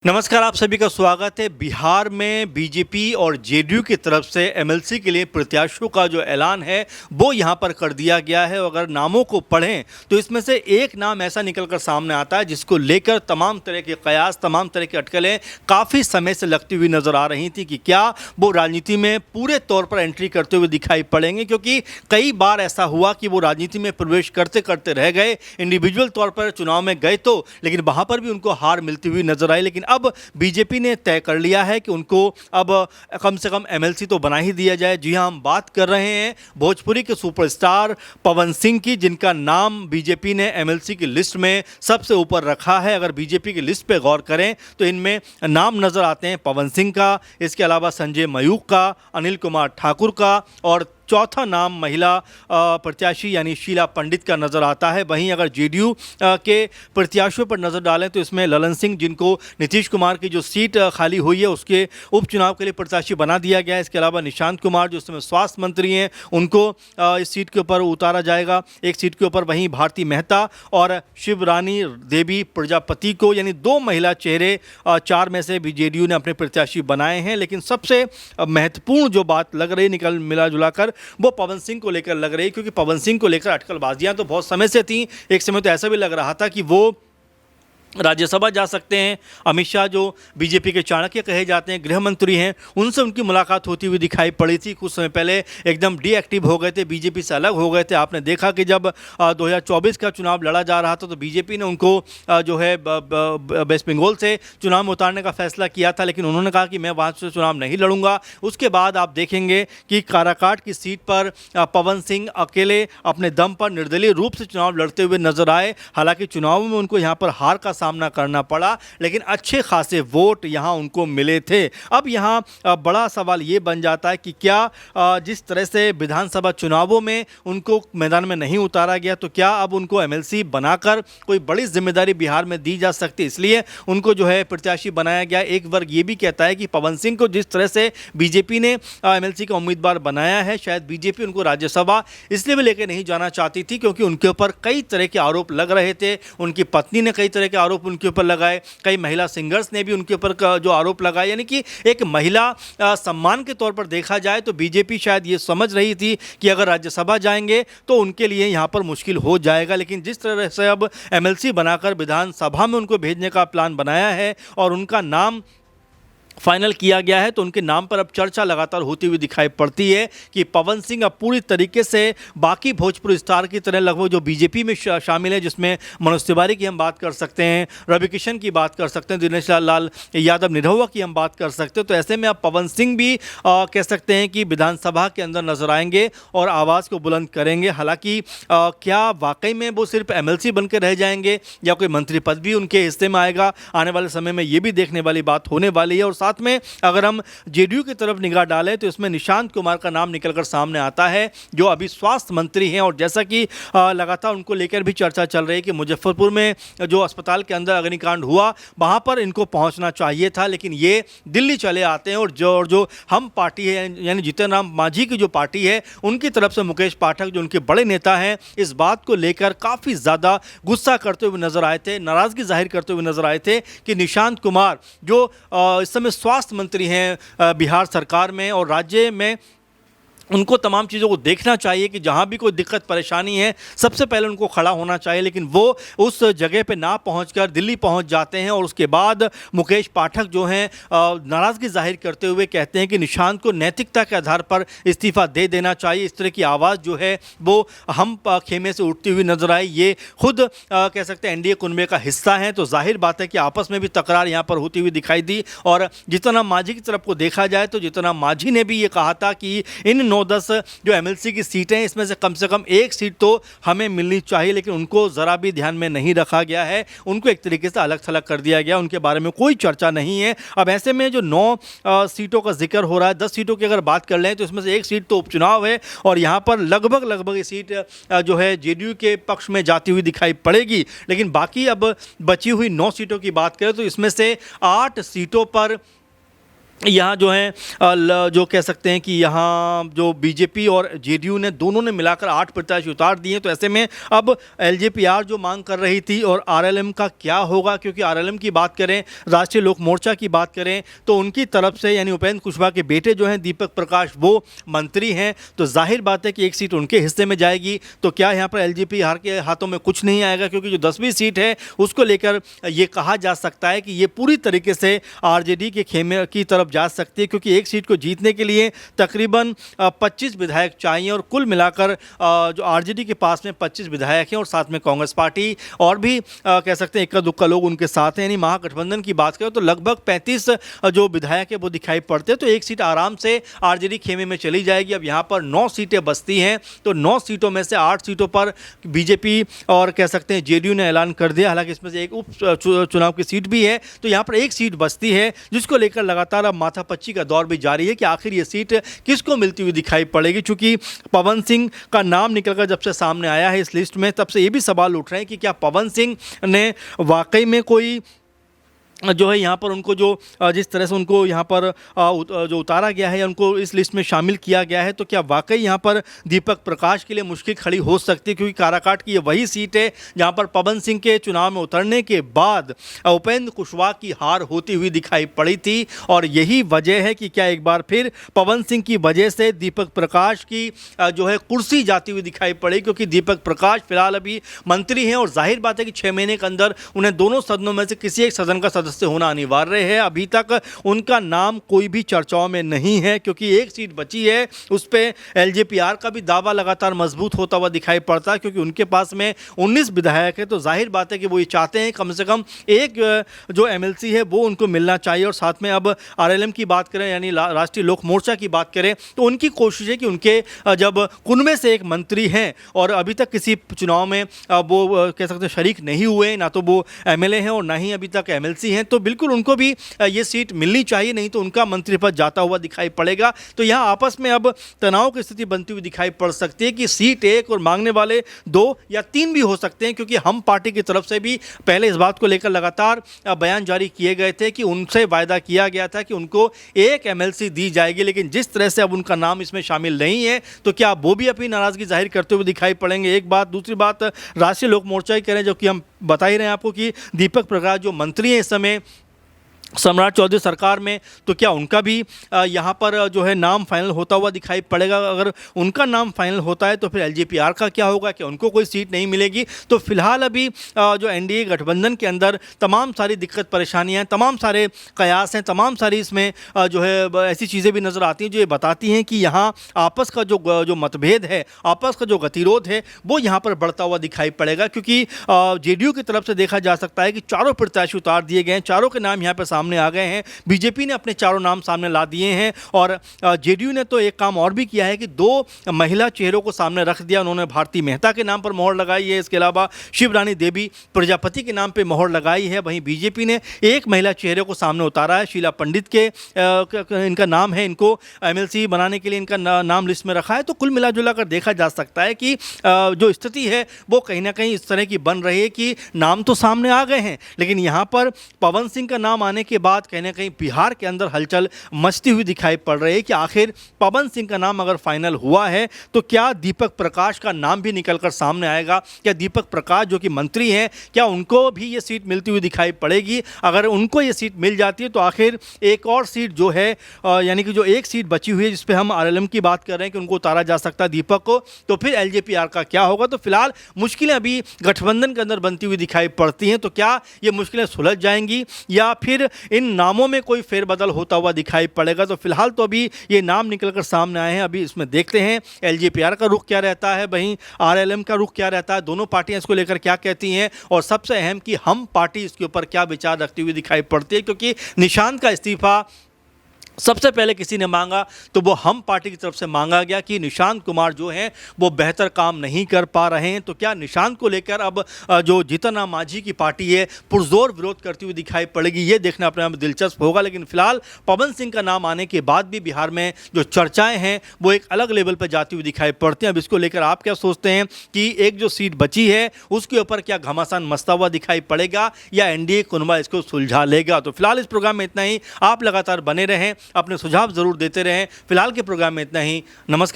नमस्कार, आप सभी का स्वागत है। बिहार में बीजेपी और जेडीयू की तरफ से एमएलसी के लिए प्रत्याशियों का जो ऐलान है वो यहां पर कर दिया गया है। अगर नामों को पढ़ें तो इसमें से एक नाम ऐसा निकलकर सामने आता है जिसको लेकर तमाम तरह के कयास, तमाम तरह की अटकलें काफ़ी समय से लगती हुई नज़र आ रही थी कि क्या वो राजनीति में पूरे तौर पर एंट्री करते हुए दिखाई पड़ेंगे, क्योंकि कई बार ऐसा हुआ कि वो राजनीति में प्रवेश करते करते रह गए। इंडिविजुअल तौर पर चुनाव में गए तो, लेकिन वहाँ पर भी उनको हार मिलती हुई नजर आई। लेकिन अब बीजेपी ने तय कर लिया है कि उनको अब कम से कम एमएलसी तो बना ही दिया जाए। जी हां, हम बात कर रहे हैं भोजपुरी के सुपरस्टार पवन सिंह की, जिनका नाम बीजेपी ने एमएलसी की लिस्ट में सबसे ऊपर रखा है। अगर बीजेपी की लिस्ट पे गौर करें तो इनमें नाम नजर आते हैं पवन सिंह का, इसके अलावा संजय मयूख का, अनिल कुमार ठाकुर का, और चौथा नाम महिला प्रत्याशी यानी शीला पंडित का नज़र आता है। वहीं अगर जेडीयू के प्रत्याशियों पर नज़र डालें तो इसमें ललन सिंह, जिनको नीतीश कुमार की जो सीट खाली हुई है उसके उपचुनाव के लिए प्रत्याशी बना दिया गया है। इसके अलावा निशांत कुमार, जो इस समय स्वास्थ्य मंत्री हैं, उनको इस सीट के ऊपर उतारा जाएगा, एक सीट के ऊपर। वहीं भारती मेहता और शिवरानी देवी प्रजापति को, यानी दो महिला चेहरे चार में से भी जेडीयू ने अपने प्रत्याशी बनाए हैं। लेकिन सबसे महत्वपूर्ण जो बात लग रही निकल मिला जुला कर वो पवन सिंह को लेकर लग रही, क्योंकि पवन सिंह को लेकर अटकलबाजियां तो बहुत समय से थी। एक समय तो ऐसा भी लग रहा था कि वो राज्यसभा जा सकते हैं। अमित शाह, जो बीजेपी के चाणक्य कहे जाते हैं, गृह मंत्री हैं, उनसे उनकी मुलाकात होती हुई दिखाई पड़ी थी। कुछ समय पहले एकदम डीएक्टिव हो गए थे, बीजेपी से अलग हो गए थे। आपने देखा कि जब 2024 का चुनाव लड़ा जा रहा था तो बीजेपी ने उनको जो है वेस्ट बंगाल से चुनाव में उतारने का फैसला किया था, लेकिन उन्होंने कहा कि मैं वहाँ से चुनाव नहीं लड़ूंगा। उसके बाद आप देखेंगे कि काराकाट की सीट पर पवन सिंह अकेले अपने दम पर निर्दलीय रूप से चुनाव लड़ते हुए नजर आए। हालांकि चुनाव में उनको यहाँ पर हार का सामना करना पड़ा, लेकिन अच्छे खासे वोट यहां उनको मिले थे। अब यहां बड़ा सवाल ये बन जाता है कि क्या जिस तरह से विधानसभा चुनावों में उनको मैदान में नहीं उतारा गया, तो क्या अब उनको एमएलसी बनाकर कोई बड़ी जिम्मेदारी बिहार में दी जा सकती है, इसलिए उनको जो है प्रत्याशी बनाया गया। एक वर्ग ये भी कहता है कि पवन सिंह को जिस तरह से बीजेपी ने एमएलसी का उम्मीदवार बनाया है, शायद बीजेपी उनको राज्यसभा इसलिए भी लेकर नहीं जाना चाहती थी क्योंकि उनके ऊपर कई तरह के आरोप लग रहे थे। उनकी पत्नी ने कई तरह के आरोप उनके ऊपर लगाए, कई महिला सिंगर्स ने भी उनके ऊपर जो आरोप लगाए। यानी कि एक महिला सम्मान के तौर पर देखा जाए तो बीजेपी शायद ये समझ रही थी कि अगर राज्यसभा जाएंगे तो उनके लिए यहाँ पर मुश्किल हो जाएगा। लेकिन जिस तरह से अब एमएलसी बनाकर विधानसभा में उनको भेजने का प्लान बनाया है और उनका नाम फाइनल किया गया है, तो उनके नाम पर अब चर्चा लगातार होती हुई दिखाई पड़ती है कि पवन सिंह अब पूरी तरीके से बाकी भोजपुरी स्टार की तरह लगभग जो बीजेपी में शामिल है, जिसमें मनोज तिवारी की हम बात कर सकते हैं, रवि किशन की बात कर सकते हैं, दिनेश लाल यादव निरहुआ की हम बात कर सकते हैं, तो ऐसे में अब पवन सिंह भी कह सकते हैं कि विधानसभा के अंदर नजर आएंगे और आवाज़ को बुलंद करेंगे। हालांकि क्या वाकई में वो सिर्फ एमएलसी बन के रह जाएंगे या कोई मंत्री पद भी उनके हिस्से में आएगा, आने वाले समय में ये भी देखने वाली बात होने वाली है। और साथ में अगर हम जेडीयू की तरफ निगाह डालें तो इसमें निशांत कुमार का नाम निकलकर सामने आता है, जो अभी स्वास्थ्य मंत्री हैं। और जैसा कि लगातार उनको लेकर भी चर्चा चल रही है कि मुजफ्फरपुर में जो अस्पताल के अंदर अग्निकांड हुआ वहां पर इनको पहुंचना चाहिए था, लेकिन ये दिल्ली चले आते हैं। और जो हम पार्टी है, यानी जीतन राम मांझी की जो पार्टी है, उनकी तरफ से मुकेश पाठक, जो उनके बड़े नेता हैं, इस बात को लेकर काफ़ी ज़्यादा गुस्सा करते हुए नजर आए थे, नाराज़गी जाहिर करते हुए नजर आए थे कि निशांत कुमार, जो इस समय स्वास्थ्य मंत्री हैं बिहार सरकार में और राज्य में, उनको तमाम चीज़ों को देखना चाहिए कि जहाँ भी कोई दिक्कत परेशानी है सबसे पहले उनको खड़ा होना चाहिए। लेकिन वो उस जगह पे ना पहुंचकर दिल्ली पहुंच जाते हैं और उसके बाद मुकेश पाठक जो हैं नाराज़गी जाहिर करते हुए कहते हैं कि निशांत को नैतिकता के आधार पर इस्तीफ़ा दे देना चाहिए। इस तरह की आवाज़ जो है वो हम खेमे से उठती हुई नजर आई। ये खुद कह सकते हैं एनडीए कुनबे का हिस्सा हैं, तो जाहिर बात है कि आपस में भी तकरार यहाँ पर होती हुई दिखाई दी। और जीतन राम मांझी की तरफ को देखा जाए तो जीतन राम मांझी ने भी ये कहा था कि इन 9-10 जो एमएलसी की सीटें हैं, इसमें से कम एक सीट तो हमें मिलनी चाहिए, लेकिन उनको ज़रा भी ध्यान में नहीं रखा गया है। उनको एक तरीके से अलग थलग कर दिया गया, उनके बारे में कोई चर्चा नहीं है। अब ऐसे में जो 9 सीटों का जिक्र हो रहा है, 10 सीटों की अगर बात कर लें तो इसमें से एक सीट तो उपचुनाव है और यहाँ पर लगभग ये सीट जो है जेडीयू के पक्ष में जाती हुई दिखाई पड़ेगी। लेकिन बाकी अब बची हुई 9 सीटों की बात करें तो इसमें से 8 सीटों पर यहाँ जो है जो कह सकते हैं कि यहाँ जो बीजेपी और जेडीयू ने दोनों ने मिलाकर 8 प्रत्याशी उतार दिए। तो ऐसे में अब एलजेपीआर जो मांग कर रही थी और आरएलएम का क्या होगा, क्योंकि आरएलएम की बात करें, राष्ट्रीय लोक मोर्चा की बात करें, तो उनकी तरफ से यानी उपेंद्र कुशवाहा के बेटे जो हैं दीपक प्रकाश वो मंत्री हैं। तो जाहिर बात है कि एक सीट उनके हिस्से में जाएगी। तो क्या यहाँ पर एलजेपीआर के हाथों में कुछ नहीं आएगा, क्योंकि जो 10वीं सीट है उसको लेकर ये कहा जा सकता है कि ये पूरी तरीके से आरजेडी के खेमे की तरफ जा सकती है, क्योंकि एक सीट को जीतने के लिए तकरीबन 25 विधायक चाहिए और कुल मिलाकर जो आरजेडी के पास में 25 विधायक हैं और साथ में कांग्रेस पार्टी और भी कह सकते हैं इक्का दुक्का लोग उनके साथ हैं। यानी महागठबंधन की बात करें तो लगभग 35 जो विधायक है वो दिखाई पड़ते हैं। तो एक सीट आराम से आरजेडी खेमे में चली जाएगी। अब यहाँ पर 9 सीटें बचती हैं, तो 9 सीटों में से 8 सीटों पर बीजेपी और कह सकते हैं जेडीयू ने ऐलान कर दिया। हालांकि इसमें से एक उप चुनाव की सीट भी है, तो यहाँ पर एक सीट बचती है, जिसको लेकर लगातार अब माथापच्ची का दौर भी जारी है कि आखिर ये सीट किसको मिलती हुई दिखाई पड़ेगी। चूंकि पवन सिंह का नाम निकलकर जब से सामने आया है इस लिस्ट में, तब से ये भी सवाल उठ रहे हैं कि क्या पवन सिंह ने वाकई में कोई जो है यहाँ पर उनको जो जिस तरह से उनको यहाँ पर जो उतारा गया है या उनको इस लिस्ट में शामिल किया गया है, तो क्या वाकई यहाँ पर दीपक प्रकाश के लिए मुश्किल खड़ी हो सकती है, क्योंकि काराकाट की ये वही सीट है जहाँ पर पवन सिंह के चुनाव में उतरने के बाद उपेंद्र कुशवाहा की हार होती हुई दिखाई पड़ी थी। और यही वजह है कि क्या एक बार फिर पवन सिंह की वजह से दीपक प्रकाश की जो है कुर्सी जाती हुई दिखाई पड़ी, क्योंकि दीपक प्रकाश फिलहाल अभी मंत्री हैं और जाहिर बात है कि 6 महीने के अंदर उन्हें दोनों सदनों में से किसी एक सदन का सदस्य होना अनिवार्य है। अभी तक उनका नाम कोई भी चर्चाओं में नहीं है, क्योंकि एक सीट बची है, उस पर एलजेपीआर का भी दावा लगातार मजबूत होता हुआ दिखाई पड़ता है, क्योंकि उनके पास में 19 विधायक है। तो जाहिर बात है कि वो ये चाहते हैं कम से कम एक जो एमएलसी है वो उनको मिलना चाहिए। और साथ में अब आरएलएम की बात करें यानी राष्ट्रीय लोक मोर्चा की बात करें, तो उनकी कोशिश है कि उनके जब कुनबे से एक मंत्री हैं और अभी तक किसी चुनाव में वो कह सकते हैं शरीक नहीं हुए, ना तो वो एमएलए हैं और ना ही अभी तक एमएलसी हैं, तो बिल्कुल उनको भी ये सीट मिलनी चाहिए, नहीं तो उनका मंत्री पद जाता हुआ दिखाई पड़ेगा। तो यहाँ आपस में अब तनाव की स्थिति बनती हुई दिखाई पड़ सकती है कि सीट एक और मांगने वाले 2 या 3 भी हो सकते हैं, क्योंकि हम पार्टी की तरफ से भी पहले इस बात को लेकर लगातार बयान जारी किए गए थे कि उनसे वायदा किया गया था कि उनको एक एमएलसी दी जाएगी। लेकिन जिस तरह से अब उनका नाम इसमें शामिल नहीं है, तो क्या वो भी अपनी नाराजगी जाहिर करते हुए दिखाई पड़ेंगे। एक बात, दूसरी बात राष्ट्रीय लोक मोर्चा ही करें, जो कि हम बता ही रहे हैं आपको कि दीपक प्रकाश जो मंत्री हैं इस समय सम्राट चौधरी सरकार में, तो क्या उनका भी यहाँ पर जो है नाम फाइनल होता हुआ दिखाई पड़ेगा। अगर उनका नाम फाइनल होता है तो फिर एलजेपीआर का क्या होगा, क्या उनको कोई सीट नहीं मिलेगी। तो फिलहाल अभी जो एनडीए गठबंधन के अंदर तमाम सारी दिक्कत परेशानियाँ, तमाम सारे कयास हैं, तमाम सारी इसमें जो है ऐसी चीज़ें भी नज़र आती हैं जो ये बताती हैं कि यहाँ आपस का जो मतभेद है, आपस का जो गतिरोध है, वो यहाँ पर बढ़ता हुआ दिखाई पड़ेगा। क्योंकि जेडीयू की तरफ से देखा जा सकता है कि चारों प्रत्याशी उतार दिए गए हैं, चारों के नाम यहाँ पर सामने आ गए हैं। बीजेपी ने अपने चारों नाम सामने ला दिए हैं और जेडीयू ने तो एक काम और भी किया है कि 2 महिला चेहरों को सामने रख दिया। उन्होंने भारती मेहता के नाम पर मोहर लगाई है, इसके अलावा शिवरानी देवी प्रजापति के नाम पर मोहर लगाई है। वहीं बीजेपी ने एक महिला चेहरे को सामने उतारा है, शीला पंडित के इनका नाम है, इनको एमएलसी बनाने के लिए इनका नाम लिस्ट में रखा है। तो कुल मिलाजुला कर देखा जा सकता है कि जो स्थिति है वो कहीं ना कहीं इस तरह की बन रही है कि नाम तो सामने आ गए हैं, लेकिन यहाँ पर पवन सिंह का नाम आने के बाद कहीं ना कहीं बिहार के अंदर हलचल मचती हुई दिखाई पड़ रही है कि आखिर पवन सिंह का नाम अगर फाइनल हुआ है तो क्या दीपक प्रकाश का नाम भी निकलकर सामने आएगा। क्या दीपक प्रकाश जो कि मंत्री हैं, क्या उनको भी ये सीट मिलती हुई दिखाई पड़ेगी। अगर उनको ये सीट मिल जाती है तो आखिर एक और सीट जो है यानी कि जो एक सीट बची हुई है जिस पे हम आरएलएम की बात कर रहे हैं कि उनको उतारा जा सकता है दीपक को, तो फिर एलजेपीआर का क्या होगा। तो फिलहाल मुश्किलें अभी गठबंधन के अंदर बनती हुई दिखाई पड़ती हैं। तो क्या ये मुश्किलें सुलझ जाएंगी या फिर इन नामों में कोई फेरबदल होता हुआ दिखाई पड़ेगा। तो फिलहाल तो अभी ये नाम निकलकर सामने आए हैं, अभी इसमें देखते हैं एलजेपीआर का रुख क्या रहता है, वहीं आरएलएम का रुख क्या रहता है, दोनों पार्टियां इसको लेकर क्या कहती हैं और सबसे अहम कि हम पार्टी इसके ऊपर क्या विचार रखती हुई दिखाई पड़ती है। क्योंकि निशांत का इस्तीफा सबसे पहले किसी ने मांगा तो वो हम पार्टी की तरफ से मांगा गया कि निशांत कुमार जो हैं वो बेहतर काम नहीं कर पा रहे हैं। तो क्या निशांत को लेकर अब जो जीतन राम मांझी की पार्टी है पुरजोर विरोध करती हुई दिखाई पड़ेगी, ये देखना अपने आप में दिलचस्प होगा। लेकिन फिलहाल पवन सिंह का नाम आने के बाद भी बिहार में जो चर्चाएं हैं वो एक अलग लेवल पर जाती हुई दिखाई पड़ती हैं। अब इसको लेकर आप क्या सोचते हैं कि एक जो सीट बची है उसके ऊपर क्या घमासान मचता हुआ दिखाई पड़ेगा या एनडीए कुनबा इसको सुलझा लेगा। तो फिलहाल इस प्रोग्राम में इतना ही। आप लगातार बने रहें अपने सुझाव ज़रूर देते रहें। फिलहाल के प्रोग्राम में इतना ही। नमस्कार।